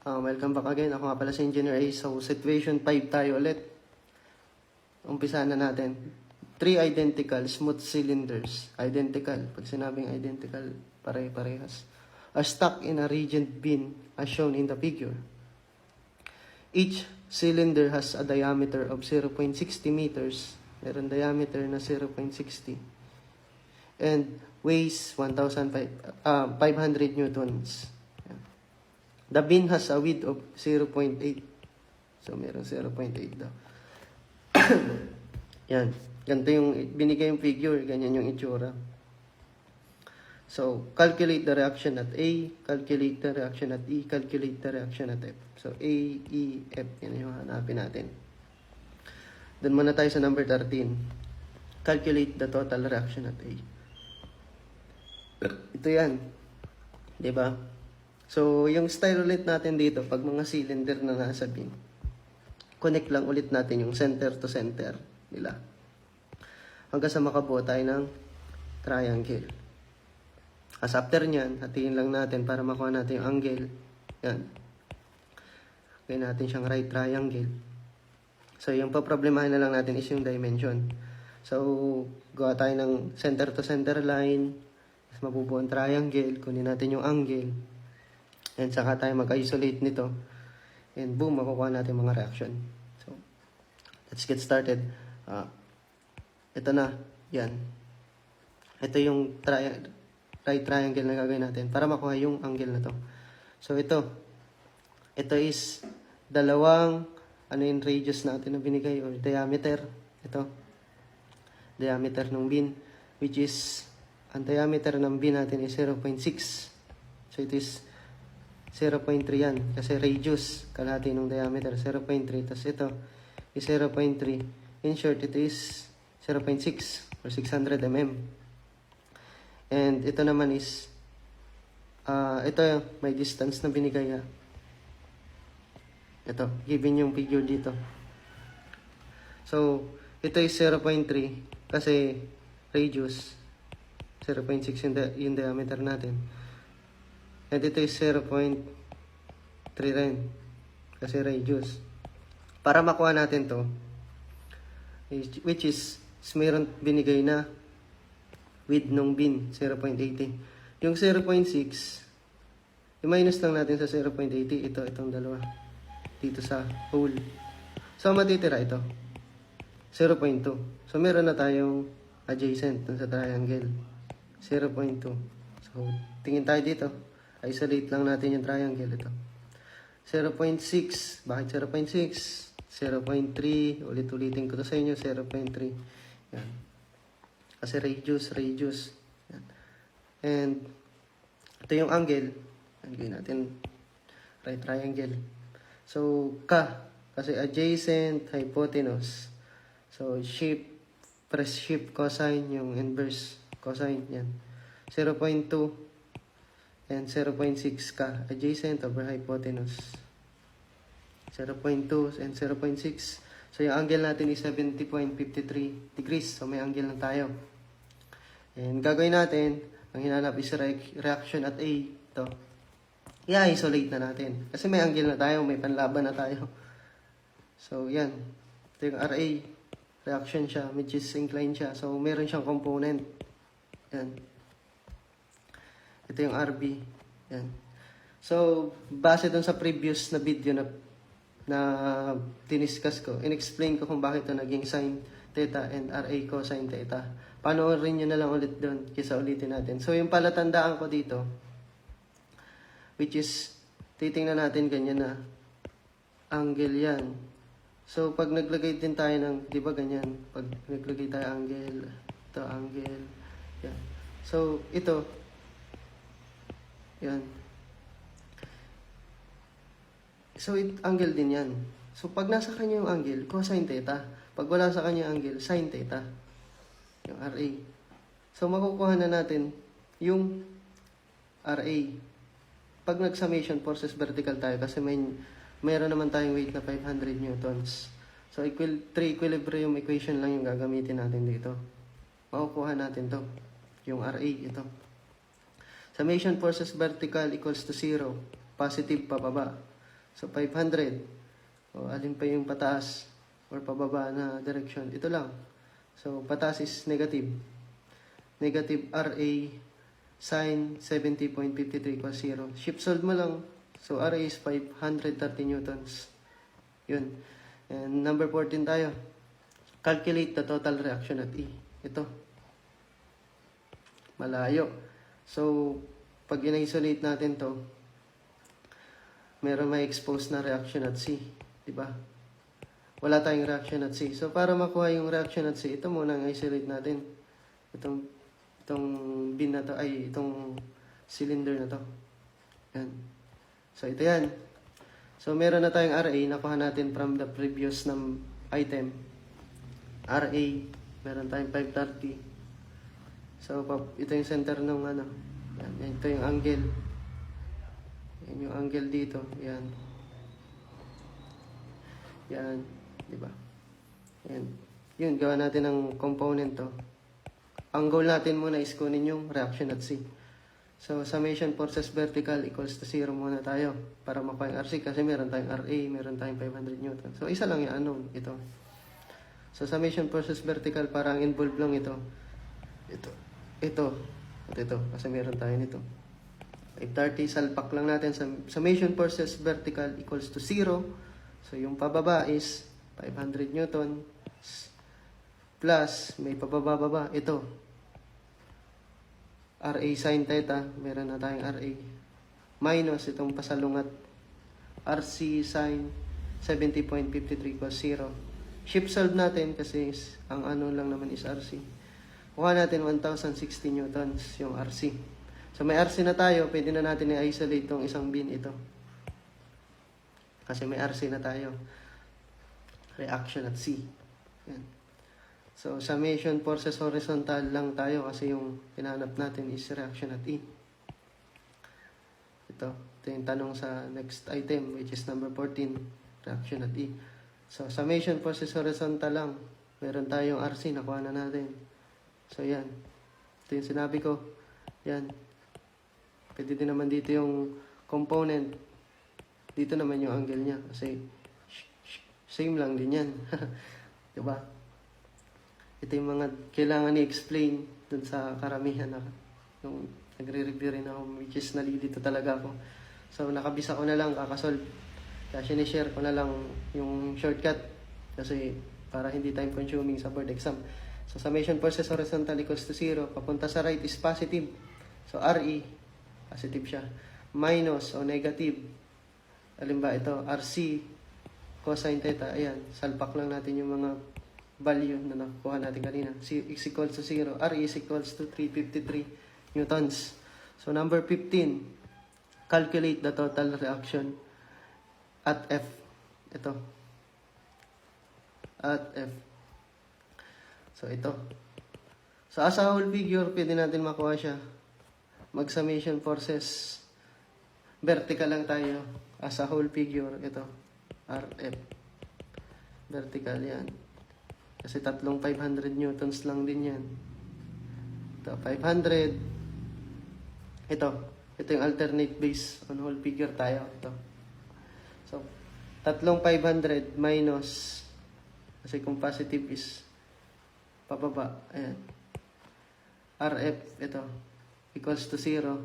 Welcome back again. Ako nga pala si Engineer A. So, situation 5 tayo ulit. Umpisa na natin. 3 identical smooth cylinders. Identical. Pag sinabing identical, pare-parehas. Are stuck in a rigid bin as shown in the figure. Each cylinder has a diameter of 0.60 meters. Meron diameter na 0.60. And weighs 1,500 newtons. The bin has a width of 0.8. So, meron 0.8 daw. Yan. Ganito yung binigay yung figure. Ganyan yung itsura. So, calculate the reaction at A, calculate the reaction at E, calculate the reaction at F. So, A, E, F. Yan yung hanapin natin. Doon muna tayo sa number 13. Calculate the total reaction at A. Ito yan. Diba? So, yung style ulit natin dito, pag mga cylinder na nasa bin, connect lang ulit natin yung center to center nila. Hanggang sa makabuo tayo ng triangle. As after nyan, hatiin lang natin para makuha natin yung angle. Yan. Gawin natin siyang right triangle. So, yung paproblemahin na lang natin is yung dimension. So, gawa tayo ng center to center line. Mas mabubuo ang triangle. Kunin natin yung angle. And saka tayo mag-isolate nito. And boom, makukuha natin mga reaction. So, let's get started. Ito na. Yan. Ito yung right triangle na gagawin natin para makuha yung angle na to. So, ito. Ito is dalawang yung radius natin na binigay or diameter. Ito. Diameter ng bin. Which is, ang diameter ng bin natin is 0.6. So, it is 0.3 yan. Kasi radius, kalahati ng diameter, 0.3. Tapos ito is 0.3. In short, it is 0.6 or 600 mm. And ito naman is, ito may distance na binigay. Ito, given yung figure dito. So, ito is 0.3 kasi radius, 0.6 yung diameter natin. And ito is 0.3 rin. Kasi radius. Para makuha natin to, which is mayroon binigay na width nung bin, 0.80. Yung 0.6, i-minus lang natin sa 0.80. Itong dalawa. Dito sa hole. So, matitira ito. 0.2. So, meron na tayong adjacent dun sa triangle. 0.2. So, tingin tayo dito. Isolate lang natin yung triangle ito. 0.6. Bakit 0.6? 0.3. Ulit-ulitin ko to sa inyo. 0.3. Yan. Kasi radius. Yan. And ito yung angle. Gawin natin right triangle. So, kasi adjacent, hypotenuse. So, press shift cosine, yung inverse cosine. Yan. 0.2. And 0.6 adjacent over hypotenuse. 0.2 and 0.6. So, yung angle natin is 70.53 degrees. So, may angle lang tayo. And gagawin natin, ang hinanap is reaction at A. Ito. I-isolate na natin. Kasi may angle na tayo, may panlaban na tayo. So, yan. Ito yung RA. Reaction siya, which is inclined siya. So, meron siyang component. Yan. Ito yung RB. Yan. So, base dun sa previous na video na diniscuss ko, in-explain ko kung bakit ito naging sin theta and RA cosine theta. Panoorin nyo na lang ulit dun kaysa ulitin natin. So, yung palatandaan ko dito, which is, titingnan natin ganyan na angle yan. So, pag naglagay din tayo ng, di ba ganyan? Pag naglagay tayo angle, ito angle, yan. So, ito, yan. So, angle din yan. So, pag nasa kanya yung angle, cosine theta. Pag wala sa kanya yung angle, sin theta. Yung RA. So, makukuha na natin yung RA. Pag nag-summation forces vertical tayo, kasi mayroon naman tayong weight na 500 newtons. So, 3 equilibrium equation lang yung gagamitin natin dito. Makukuha natin to. Yung RA, ito. Summation forces vertical equals to 0. Positive pababa. So, 500. O, alin pa yung pataas or pababa na direction? Ito lang. So, pataas is negative. Negative RA sine 70.53 equals 0. Shift solve mo lang. So, RA is 530 newtons. Yun. And number 14 tayo. Calculate the total reaction at E. Ito. Malayo. So, pag in-isolate natin to, meron may expose na reaction at C. Diba? Wala tayong reaction at C. So, para makuha yung reaction at C, ito muna ang isolate natin. Itong bin na to, ay, itong cylinder na to. Yan. So, ito yan. So, meron na tayong RA. Nakuha natin from the previous item. RA. Meron tayong 530. So, ito yung center ng ano. Yan. Ito yung angle. Yan yung angle dito. Yan. Yan. Diba? Yan. Yun, gawa natin ng component to. Ang goal natin muna is kunin yung reaction at C. So, summation forces vertical equals to 0 muna tayo para makuha yung RC kasi meron tayong RA, meron tayong 500 Newton. So, isa lang yung ano, ito. So, summation forces vertical parang involved lang ito. Ito. At ito. Kasi meron tayo nito. 530, salpak lang natin. Summation forces vertical equals to 0. So, yung pababa is 500 Newton plus, may pababa-baba. Ito. RA sin theta. Meron na tayong RA. Minus itong pasalungat. RC sin 70.53 equals 0. Shift solve natin kasi ang ano lang naman is RC. Kuha natin 1,060 newtons yung RC. So may RC na tayo, pwede na natin i-isolate itong isang bin ito. Kasi may RC na tayo. Reaction at C. Yan. So summation forces horizontal lang tayo kasi yung hinahanap natin is reaction at E. Ito yung tanong sa next item which is number 14. Reaction at E. So summation forces horizontal lang. Meron tayong RC, nakuha na natin. So, yan. Ito yung sinabi ko. Yan. Pwede din naman dito yung component. Dito naman yung angle niya. Kasi, same lang din yan. Diba? Ito yung mga kailangan i-explain dun sa karamihan na nung nagre-review rin ako, which is nalilito talaga ako. So, nakabisa ko na lang, kakasolve. Kaya sinishare ko na lang yung shortcut. Kasi, para hindi time consuming sa board exam. So, summation forces horizontal equals to 0. Papunta sa right is positive. So, RE, positive siya. Minus o negative. Alin ba ito? RC, cosine theta. Ayan, salpak lang natin yung mga value na nakuha natin kanina. C is equals to 0. RE is equals to 353 newtons. So, number 15. Calculate the total reaction at F. Ito. At F. So, ito. So, as a whole figure, pwede natin makuha siya. Mag-summation forces. Vertical lang tayo. As a whole figure, ito. RF. Vertical yan. Kasi tatlong 500 newtons lang din yan. Ito, 500. Ito. Ito yung alternate base on whole figure tayo. Ito. So, tatlong 500 minus. Kasi kung positive is pababa. Ayan. RF, ito. Equals to 0.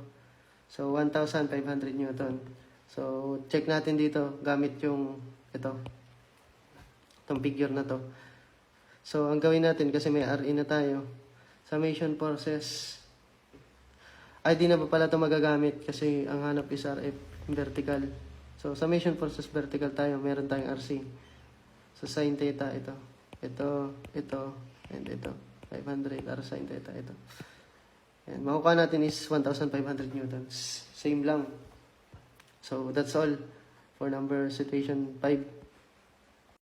So, 1,500 Newton. So, check natin dito gamit yung ito. Itong figure na to. So, ang gawin natin kasi may RE na tayo. Summation forces. Ay, di na ba pala ito magagamit kasi ang hanap is RF vertical. So, summation forces vertical tayo. Meron tayong RC. So, sin theta, ito. Ito, and ito. 500 R sin theta, ito. And makukuha natin is 1,500 newtons. Same lang. So, that's all for number situation 5.